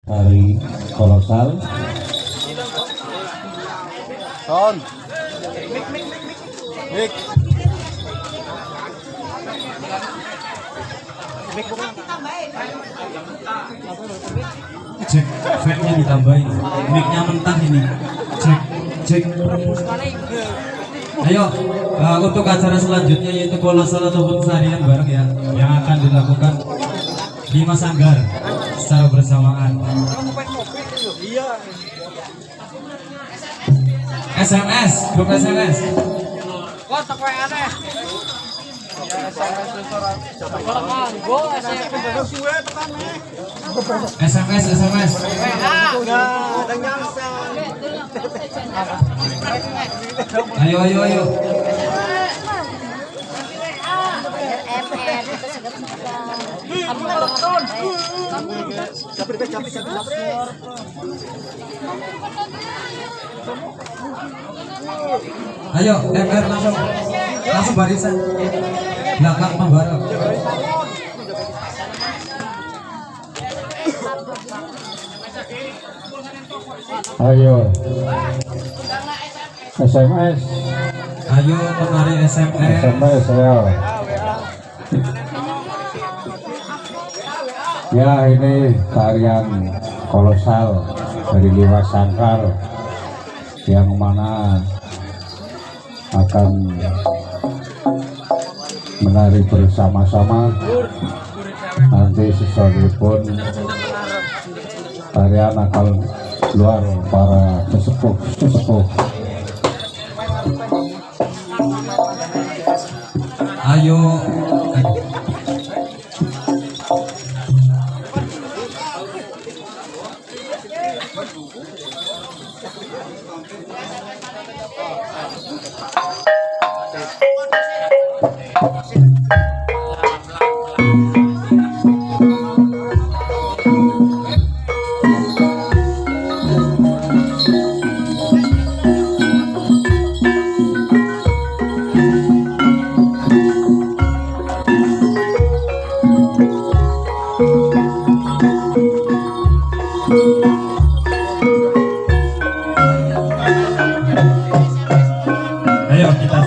dari kolosal. Son. Mik. Cek, fake-nya ditambahin, mic-nya mentah ini. Cek, cek. Ayo, untuk acara selanjutnya yaitu kolosal ataupun keseharian bareng ya, yang akan dilakukan di Mas Anggar secara bersamaan. SMS, grup SMS. Kontak WA aneh. SMS. Ayo. Ayo, MR langsung barisan. Belakang pembarok. Ayo SMS. Ayo kemari SMS. SMS ya. Ya ini tarian kolosal dari Liwas Sangkar yang mana akan menari bersama-sama. Nanti sesuatu pun tarian akan keluar para sesepuh. Ayo. Ayo kita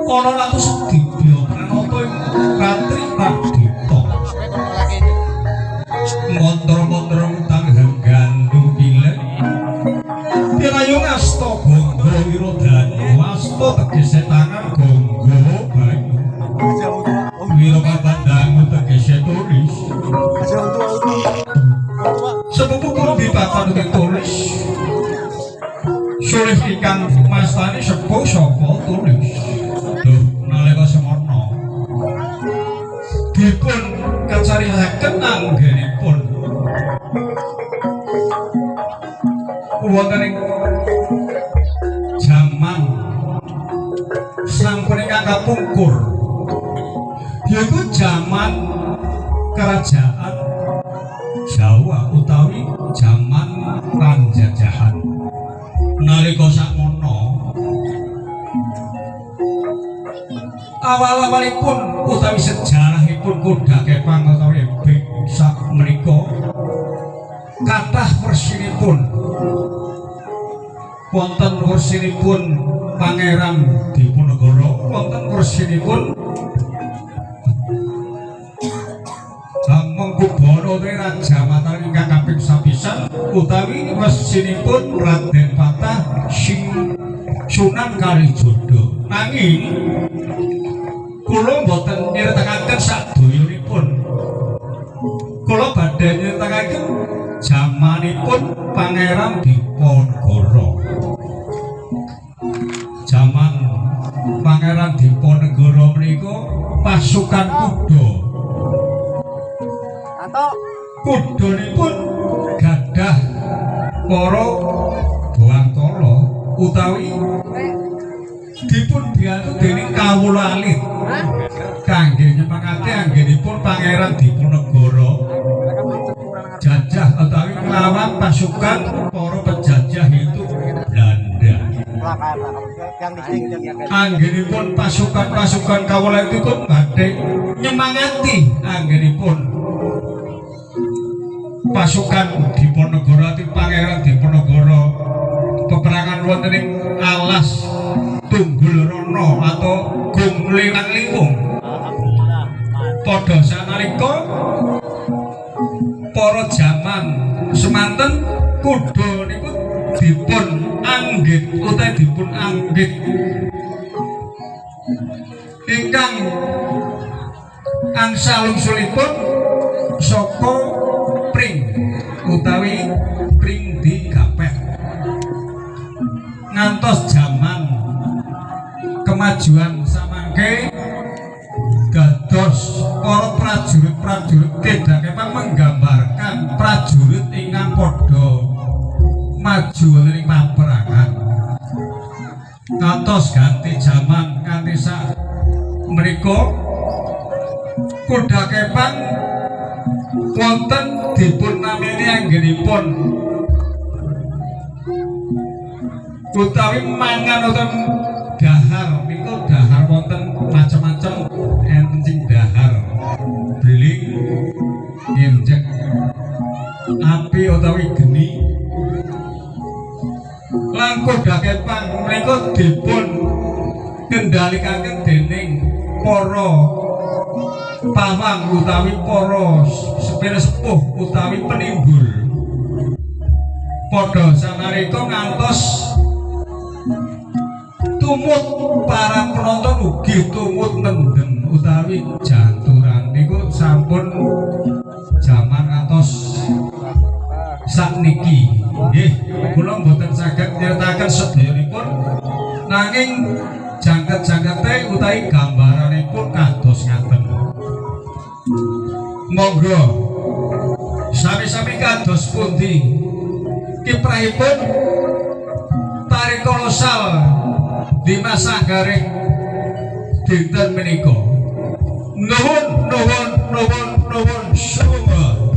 ana ratu sedibya pranata ing Ratri Pradipta mantra-mantra utang hanggandu pilek Kirayo ngasta gonggo wirodanu asta tegese tangan gonggo banyu wiro kabandangu tegese tulis sepupu pundi bapak tulis sulis ingkang mastani sepuh sapa tulis duh nalika semono dipun kacarihaken anggenipun wonten ing jaman sampun ingkang kapungkur yaiku jaman kerajaan Jawa utawi jaman panjajahan nalika sakmono awal-awalipun utawi sejarahipun Kuda Kepang utawi ebek sakmenika kathah wersinipun wonten wersinipun Pangeran Diponegoro wonten wersinipun Mangkubono Raja Mataram ingkang kaping sapisan utawi wersinipun Raden Patah sing Sunan Kalijodo nanging kula mboten nyritakaken sadoyonipun kula badhe nyritakaken jamanipun Pangeran Diponegoro jaman Pangeran Diponegoro menika pasukan kuda kudanipun gadah para bawangkala utawi dipun biyantu dening kawula alit kangge nyemangake anggenipun Pangeran Diponegoro jajah utawi nglawan pasukan para penjajah itu Belanda anggenipun pasukan kawula itu badhe nyemangati anggenipun pasukan Diponegoro ati Pangeran Diponegoro peperangan wonten ing alas Tunggul Rono atau Gung Liwang Lingkung padha sanalika para jaman semanten kuda niku dipun anggit utawi dipun anggit ingkang angsal usulipun saka pring utawi pring digapet ngantos jaman kemajuan samangke dados para prajurit-prajurit Kuda Kepang menggambarkan prajurit ingkang padha maju ing paperangan ngantos ganti jaman kanthi sak menika Kuda Kepang wonten dipun namini anggenipun utawi mangan utawi dahar niku dahar wonten macam-macam enten sing dahar beling injek api utawi geni lan Kuda Kepang menika dipun kendhalikaken dening para pawang utawi para sepuh utawi penimbul padha sanalika ngantos tumut para penonton ugi tumut mendem utawi janturan niku sampun jaman ngantos sakniki nggih kula mboten saged nyeritaken sedayanipun nanging jangket-jangkete utawi gambaranipun kados ngaten monggo sami-sami kados pundi kiprahipun tari kolosal Dimas Anggaring dinten menika nuwun sumber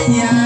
Kata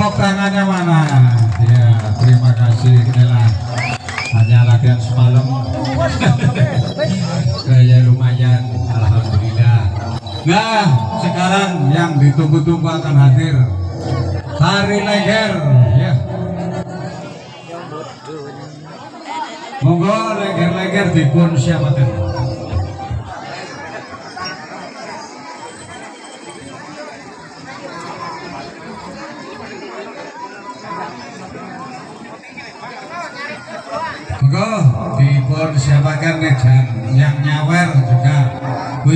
tepuk tangannya mana? Ya, terima kasih. Inilah hanya latihan semalam. Kayak lumayan, alhamdulillah. Nah, sekarang yang ditunggu-tunggu akan hadir. Tari Leger, ya. Monggo leger-leger dipun siapaken. Monggo dipun siapaken dan yang nyawer juga